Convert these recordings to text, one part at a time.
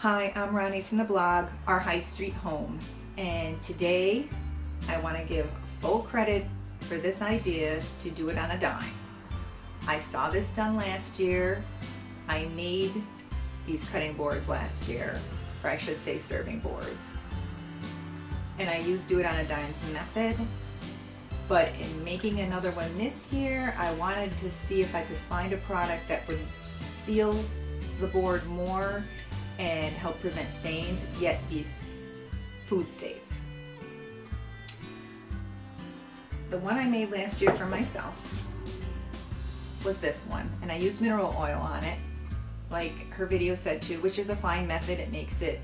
Hi, I'm Roni from the blog Our High Street Home, and today I want to give full credit for this idea to do it on a dime. I saw this done last year. I made these cutting boards last year, or I should say serving boards, and I used do it on a dime's method. But in making another one this year, I wanted to see if I could find a product that would seal the board more and help prevent stains, yet be food safe. The one I made last year for myself was this one, and I used mineral oil on it, like her video said too, which is a fine method. It makes it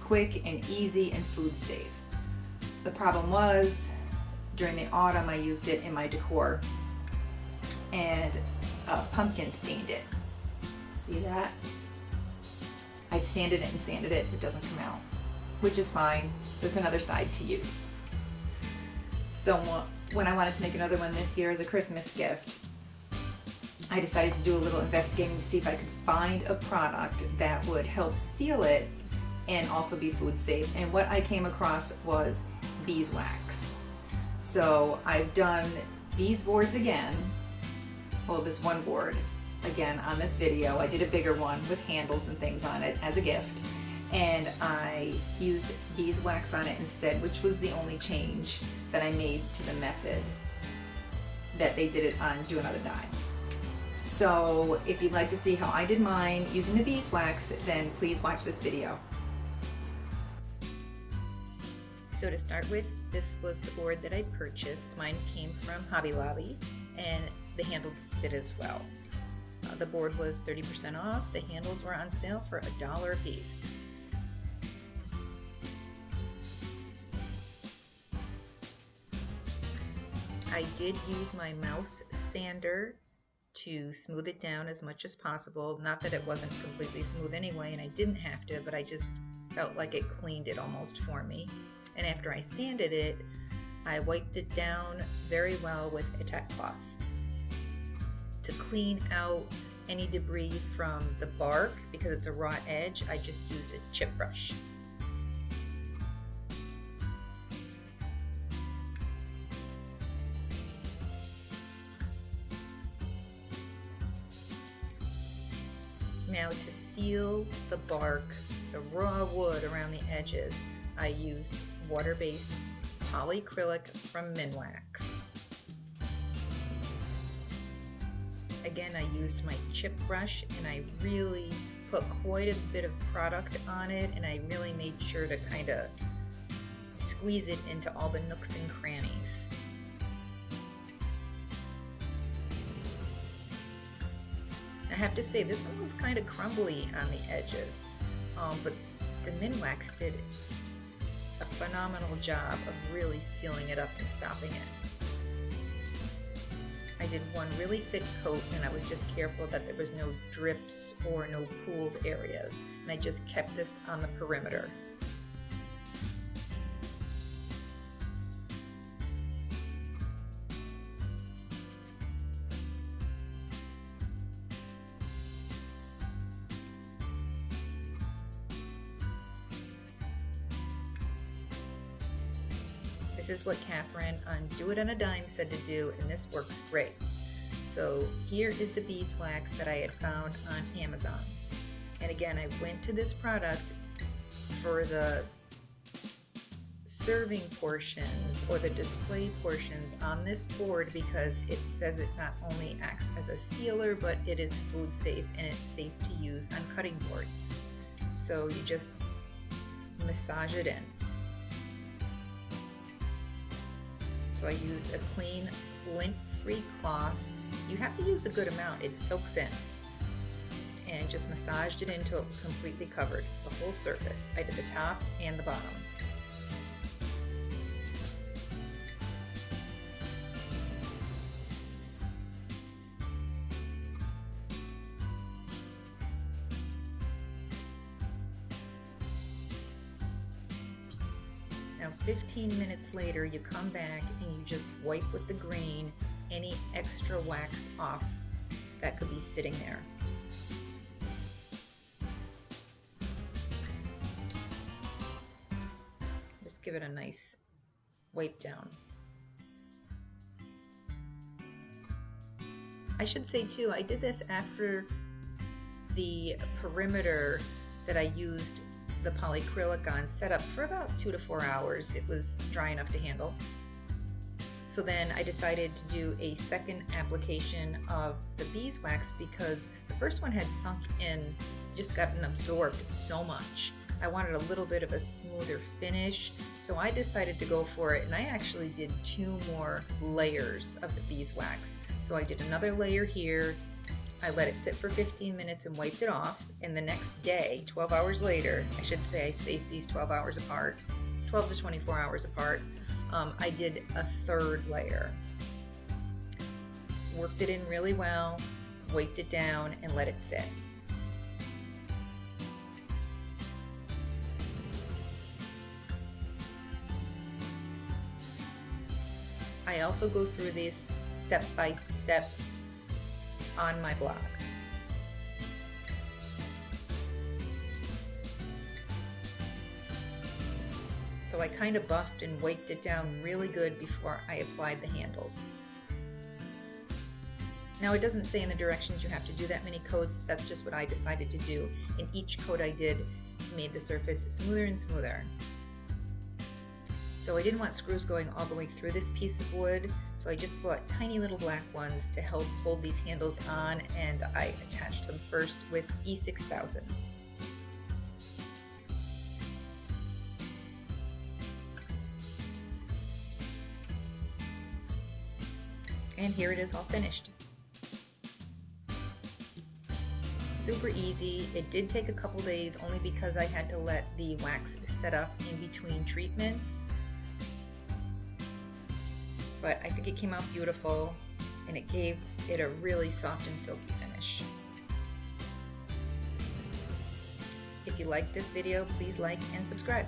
quick and easy and food safe. The problem was, during the autumn I used it in my decor, and a pumpkin stained it. See that? I've sanded it and sanded it, it doesn't come out, which is fine. There's another side to use. So when I wanted to make another one this year as a Christmas gift, I decided to do a little investigating to see if I could find a product that would help seal it and also be food safe. And what I came across was beeswax. So I've done these boards again, well, this one board again on this video. I did a bigger one with handles and things on it as a gift, and I used beeswax on it instead, which was the only change that I made to the method that they did it on Do Another Dime. So if you'd like to see how I did mine using the beeswax, then please watch this video. So to start with, this was the board that I purchased. Mine came from Hobby Lobby, and the handles did as well. The board was 30% off. The handles were on sale for $1 a piece. I did use my mouse sander to smooth it down as much as possible. Not that it wasn't completely smooth anyway, and I didn't have to, but I just felt like it cleaned it almost for me. And after I sanded it, I wiped it down very well with a tack cloth. To clean out any debris from the bark, because it's a raw edge, I just used a chip brush. Now to seal the bark, the raw wood around the edges, I used water-based polycrylic from Beeswax. Again, I used my chip brush, and I really put quite a bit of product on it, and I really made sure to kind of squeeze it into all the nooks and crannies. I have to say, this one was kind of crumbly on the edges, but the Beeswax did a phenomenal job of really sealing it up and stopping it. I did one really thick coat, and I was just careful that there was no drips or no pooled areas, and I just kept this on the perimeter. This is what Catherine on Do It on a Dime said to do, and this works great. So here is the beeswax that I had found on Amazon. And again, I went to this product for the serving portions or the display portions on this board, because it says it not only acts as a sealer, but it is food safe and it's safe to use on cutting boards. So you just massage it in. So I used a clean, lint-free cloth. You have to use a good amount, it soaks in. And just massaged it until it was completely covered, the whole surface. I did the top and the bottom. Now 15 minutes later, you come back and you just wipe with the green any extra wax off that could be sitting there. give it a nice wipe down. I should say too, I did this after the perimeter that I used the polycrylic on set up for about 2 to 4 hours. It was dry enough to handle. So then I decided to do a second application of the beeswax because the first one had sunk in, just gotten absorbed so much. I wanted a little bit of a smoother finish, so I decided to go for it, and I actually did 2 more layers of the beeswax. So I did another layer here, I let it sit for 15 minutes and wiped it off, and the next day, 12 hours later, I should say I spaced these 12 hours apart, 12 to 24 hours apart, I did a 3rd layer. Worked it in really well, wiped it down, and let it sit. I also go through this step by step on my blog. So I kind of buffed and wiped it down really good before I applied the handles. Now it doesn't say in the directions you have to do that many coats, that's just what I decided to do, and each coat I did made the surface smoother and smoother. So I didn't want screws going all the way through this piece of wood, so I just bought tiny little black ones to help hold these handles on, and I attached them first with E6000. And here it is all finished. Super easy. It did take a couple days only because I had to let the wax set up in between treatments. But I think it came out beautiful, and it gave it a really soft and silky finish. If you liked this video, please like and subscribe.